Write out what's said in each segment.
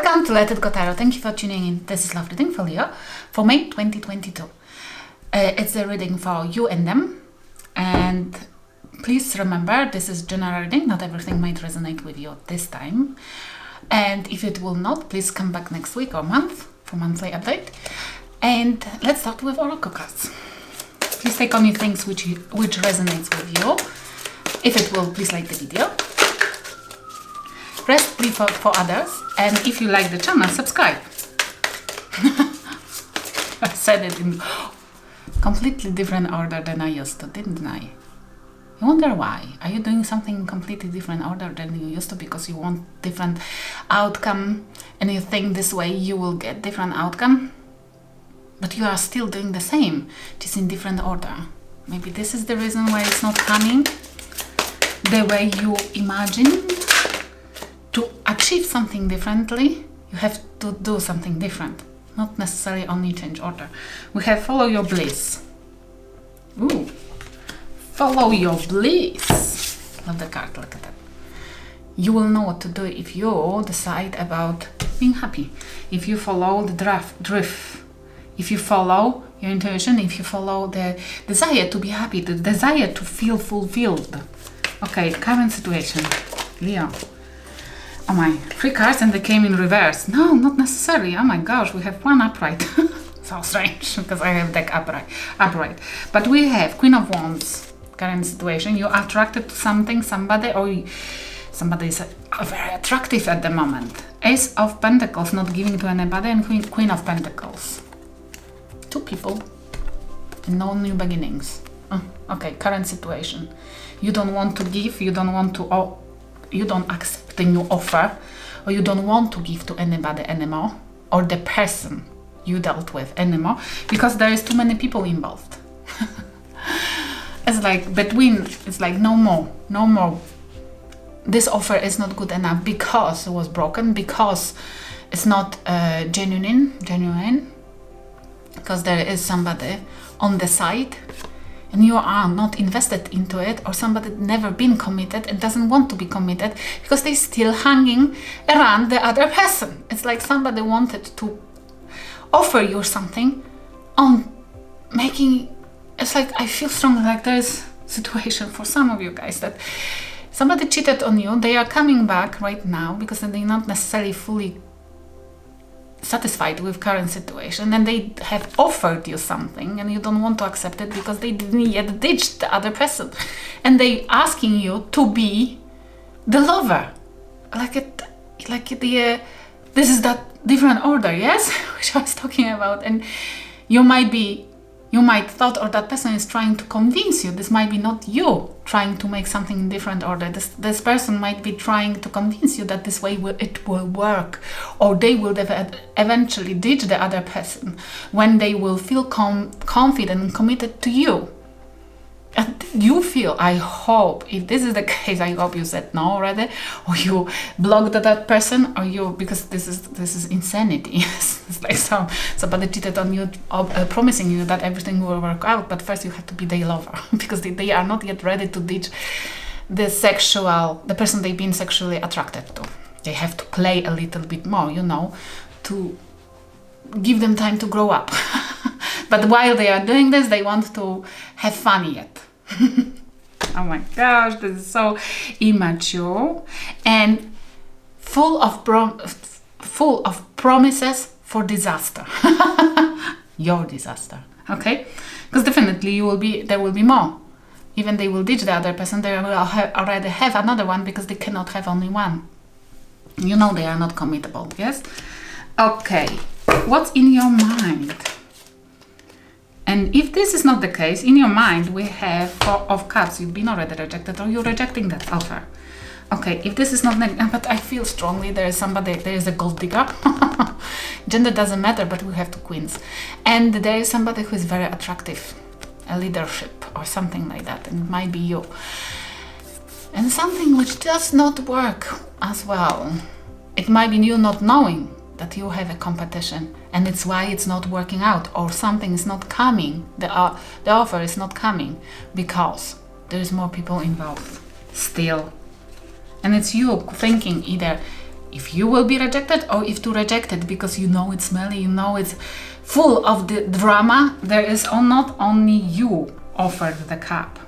Welcome to Let It Go Tarot. Thank you for tuning in. This is Love Reading for Leo for May 2022. It's a reading for you and them. And please remember, this is general reading. Not everything might resonate with you this time. And if it will not, please come back next week or month for monthly update. And let's start with Oracle cards. Please take only things which resonates with you. If it will, please like the video. Rest please for others, and if you like the channel, subscribe. I said it in completely different order than I used to, didn't I? You wonder why? Are you doing something in completely different order than you used to because you want different outcome and you think this way you will get different outcome? But you are still doing the same, just in different order. Maybe this is the reason why it's not coming the way you imagine. To achieve something differently, you have to do something different, not necessarily only change order. We have follow your bliss. Ooh, follow your bliss. Love the card, look at that. You will know what to do if you decide about being happy. If you follow the drift. If you follow your intuition, if you follow the desire to be happy, the desire to feel fulfilled. Okay, current situation, Leo. Oh my, 3 cards and they came in reverse. No, not necessarily. Oh my gosh, we have one upright. So strange because I have deck upright. But we have Queen of Wands, current situation. You're attracted to something, somebody, or somebody is very attractive at the moment. Ace of Pentacles, not giving to anybody, and Queen of Pentacles. 2 people and no new beginnings. Okay, current situation. You don't want to give, you don't want to... you don't accept the new offer, or you don't want to give to anybody anymore, or the person you dealt with anymore, because there is too many people involved. It's like between, it's like no more. This offer is not good enough because it was broken, because it's not genuine, because there is somebody on the side and you are not invested into it, or somebody never been committed and doesn't want to be committed because they're still hanging around the other person. It's like somebody wanted to offer you something on making, it's like I feel strongly like there's a situation for some of you guys that somebody cheated on you. They are coming back right now because they're not necessarily fully satisfied with current situation, and they have offered you something and you don't want to accept it because they didn't yet ditch the other person, and they asking you to be the lover, this is that different order, yes, which I was talking about. And you might thought, or that person is trying to convince you. This might be not you trying to make something in different order. This person might be trying to convince you that this way it will work, or they will eventually ditch the other person when they will feel confident and committed to you. And you feel, I hope, if this is the case, I hope you said no already, or you blocked that person, or you, because this is insanity. It's like somebody cheated on you, promising you that everything will work out, but first you have to be their lover because they are not yet ready to ditch the person they've been sexually attracted to. They have to play a little bit more, to give them time to grow up. But while they are doing this, they want to have fun yet. Oh my gosh, this is so immature and full of promises for disaster. Your disaster, okay? Because definitely there will be more. Even they will ditch the other person, they will already have another one because they cannot have only one. They are not committable, yes? Okay, what's in your mind? And if this is not the case, in your mind we have 4 of Cups. You've been already rejected, or you're rejecting that offer. Okay, if this is not, but I feel strongly there is a gold digger. Gender doesn't matter, but we have 2 queens. And there is somebody who is very attractive, a leadership or something like that, and it might be you. And something which does not work as well. It might be you not knowing that you have a competition, and it's why it's not working out, or something is not coming, the offer is not coming because there is more people involved still. And it's you thinking either if you will be rejected or if to reject it, because you know it's smelly, you know it's full of the drama. There is not only you offered the cup.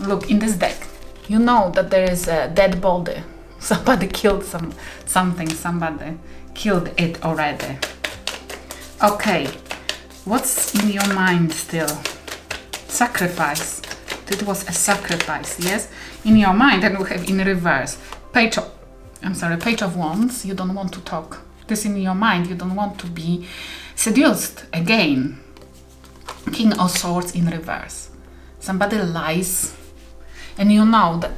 Look, in this deck, you know that there is a dead body. Somebody killed something, somebody killed it already. Okay, what's in your mind still? Sacrifice. It was a sacrifice, yes? In your mind, and we have in reverse. Page of Wands, you don't want to talk. This in your mind, you don't want to be seduced again. King of Swords in reverse. Somebody lies, and you know that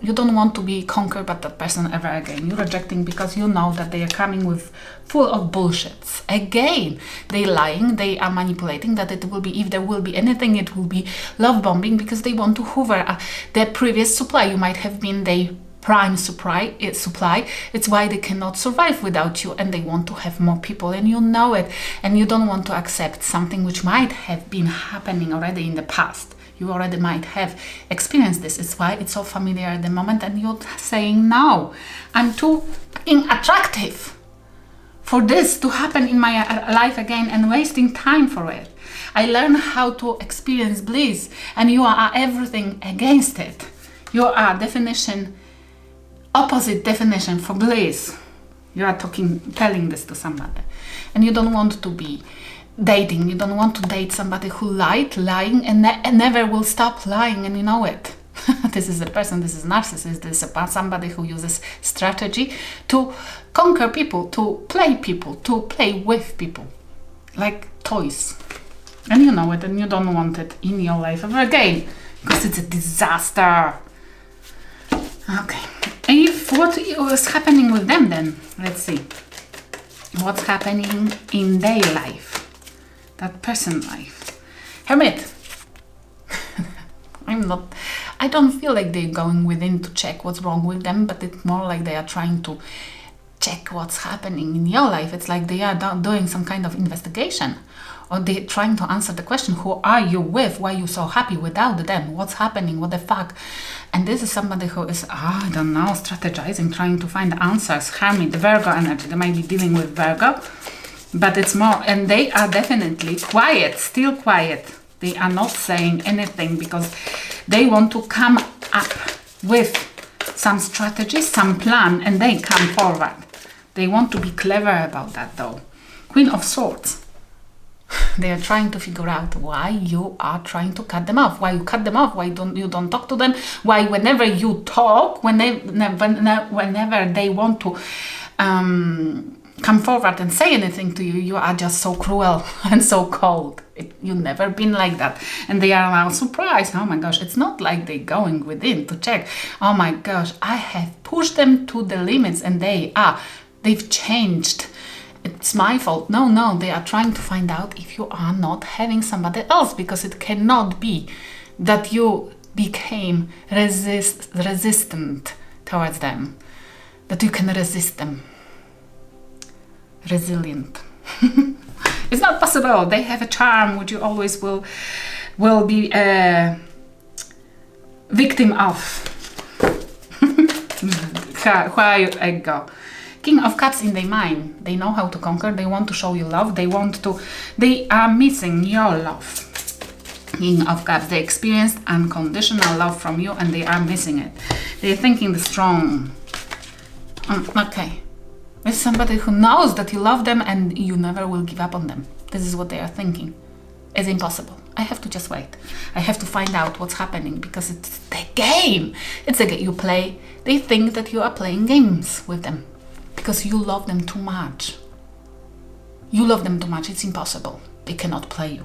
you don't want to be conquered by that person ever again. You're rejecting because you know that they are coming with full of bullshits. Again, they lying, they are manipulating, that it will be, if there will be anything, it will be love bombing, because they want to hoover their previous supply. You might have been their prime supply. It's why they cannot survive without you, and they want to have more people, and you know it, and you don't want to accept something which might have been happening already in the past. You already might have experienced this. It's why it's so familiar at the moment, and you're saying, no, I'm too attractive for this to happen in my life again, and wasting time for it. I learned how to experience bliss, and you are everything against it. You are opposite definition for bliss. You are telling this to somebody, and you don't want to be dating. You don't want to date somebody who lying, and never will stop lying, and you know it. This is a person, this is narcissist, this is somebody who uses strategy to conquer people, to play with people, like toys. And you know it, and you don't want it in your life ever again, because it's a disaster. Okay, what is happening with them then? Let's see. What's happening in their life? That person's life. Hermit. I don't feel like they're going within to check what's wrong with them, but it's more like they are trying to check what's happening in your life. It's like they are doing some kind of investigation, or they're trying to answer the question, who are you with? Why are you so happy without them? What's happening? What the fuck? And this is somebody who is, I don't know, strategizing, trying to find answers. Hermit, the Virgo energy. They might be dealing with Virgo, but it's more, and they are definitely quiet, still quiet. They are not saying anything because they want to come up with some strategy, some plan, and they come forward. They want to be clever about that though. Queen of Swords. They are trying to figure out why you are trying to cut them off. Why you cut them off? Why you don't talk to them? Why whenever you talk, whenever they want to come forward and say anything to you, you are just so cruel and so cold. You've never been like that. And they are now surprised. Oh my gosh, it's not like they're going within to check. Oh my gosh, I have pushed them to the limits, and they've changed. It's my fault. No, they are trying to find out if you are not having somebody else, because it cannot be that you became resistant towards them, that you can resist them. Resilient. It's not possible. They have a charm which you always will be a victim of. Where I go. King of Cups in their mind. They know how to conquer. They want to show you love. They are missing your love. King of Cups. They experienced unconditional love from you, and they are missing it. They're thinking the strong. Okay. There's somebody who knows that you love them and you never will give up on them. This is what they are thinking. It's impossible. I have to just wait. I have to find out what's happening, because it's the game. It's a game you play. They think that you are playing games with them because you love them too much. You love them too much. It's impossible. They cannot play you.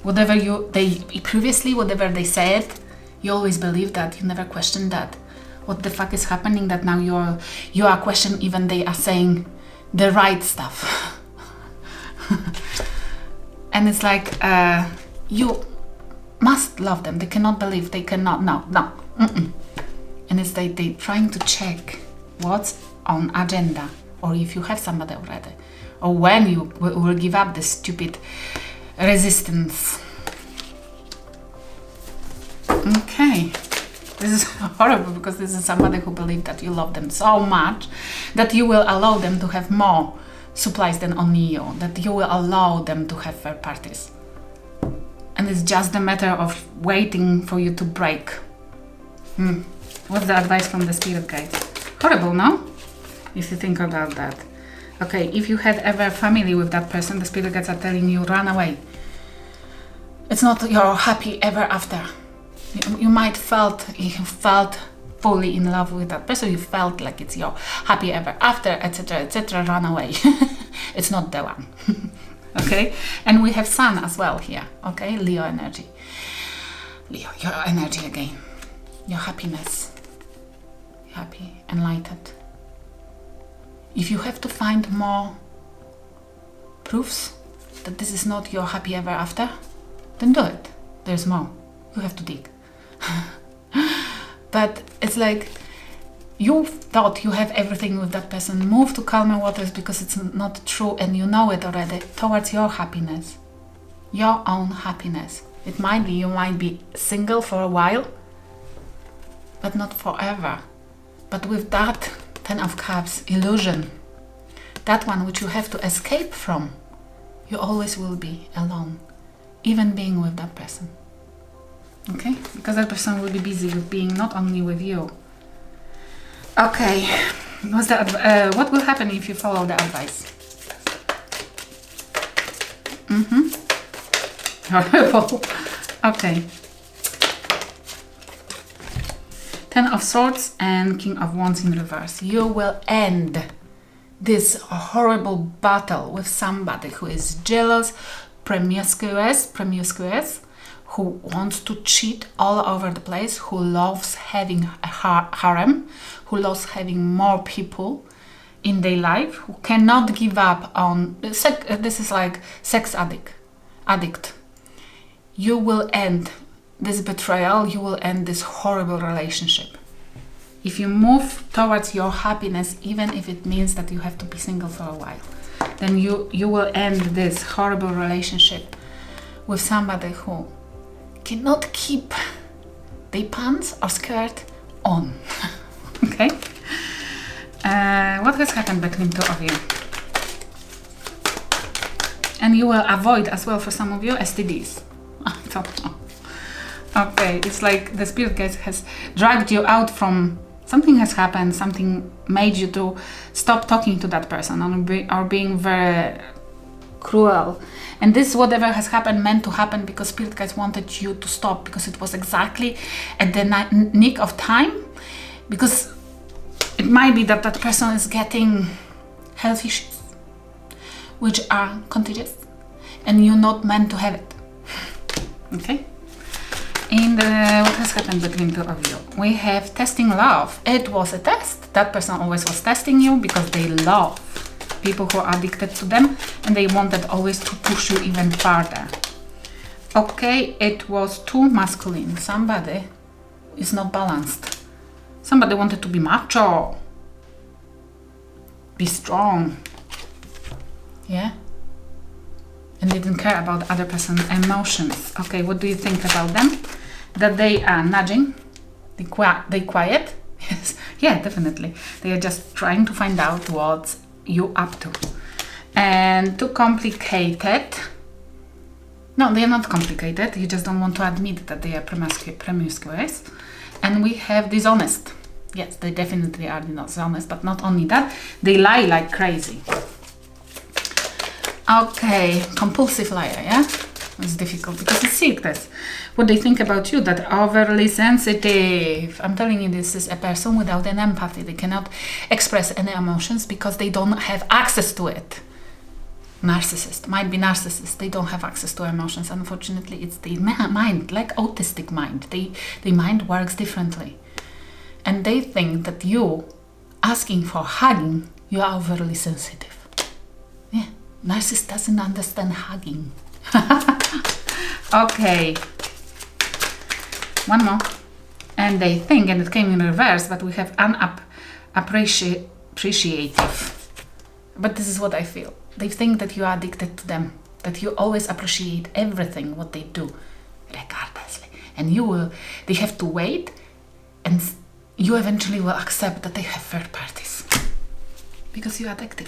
Whatever whatever they said, you always believe that. You never question that. What the fuck is happening that now you are questioning, even they are saying the right stuff. And it's like, you must love them. They cannot believe, they cannot, no. And it's they trying to check what's on agenda, or if you have somebody already, or when you will give up this stupid resistance. Okay. This is horrible, because this is somebody who believes that you love them so much that you will allow them to have more supplies than only you, that you will allow them to have third parties. And it's just a matter of waiting for you to break. What's the advice from the spirit guides? Horrible, no? If you think about that. Okay, if you had ever family with that person, the spirit guides are telling you, run away. It's not your happy ever after. You might you felt fully in love with that person, you felt like it's your happy ever after, etc., etc., run away. It's not the one. Okay? And we have sun as well here, okay? Leo energy. Leo, your energy again. Your happiness. Happy, enlightened. If you have to find more proofs that this is not your happy ever after, then do it. There's more. You have to dig. But it's like you thought you have everything with that person. Move to calmer waters, because it's not true and you know it already, towards your happiness. Your own happiness. It might be you might be single for a while, but not forever. But with that Ten of Cups illusion, that one which you have to escape from, you always will be alone, even being with that person. Okay? Because that person will be busy with being not only with you. Okay. What will happen if you follow the advice? Horrible. Okay. Ten of Swords and King of Wands in reverse. You will end this horrible battle with somebody who is jealous, promiscuous, who wants to cheat all over the place, who loves having a harem, who loves having more people in their life, who cannot give up on this is like sex addict. You will end this betrayal, you will end this horrible relationship. If you move towards your happiness, even if it means that you have to be single for a while, then you will end this horrible relationship with somebody who cannot keep their pants or skirt on. Okay? What has happened between two of you? And you will avoid as well, for some of you, STDs. I don't know. Okay, it's like the spirit guide has dragged you out from something has happened, something made you to stop talking to that person or being very cruel. And this, whatever has happened, meant to happen because spirit guides wanted you to stop, because it was exactly at the nick of time, because it might be that that person is getting health issues which are contagious and you're not meant to have it. Okay? In what has happened between two of you? We have testing love. It was a test. That person always was testing you because they love people who are addicted to them, and they wanted always to push you even further. Okay, it was too masculine. Somebody is not balanced. Somebody wanted to be macho, be strong, yeah, and they didn't care about other person's emotions. Okay, what do you think about them? That they are nudging, they quiet? Yes, yeah, definitely. They are just trying to find out what you up to. And too complicated. No, they are not complicated. You just don't want to admit that they are promiscuous. And we have dishonest. Yes, they definitely are dishonest, but not only that, they lie like crazy. Okay, compulsive liar, yeah? It's difficult because it's secret. What they think about you, that overly sensitive. I'm telling you, this is a person without an empathy. They cannot express any emotions because they don't have access to it. Narcissist, might be narcissist. They don't have access to emotions. Unfortunately, it's the mind, like autistic mind. The mind works differently. And they think that you asking for hugging, you are overly sensitive. Yeah, narcissist doesn't understand hugging. Okay, one more. And they think, and it came in reverse, but we have appreciative. But this is what I feel. They think that you are addicted to them, that you always appreciate everything what they do, regardlessly. And they have to wait and you eventually will accept that they have third parties because you're addicted.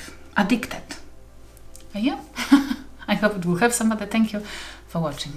Are you? I hope it will help somebody. Thank you for watching.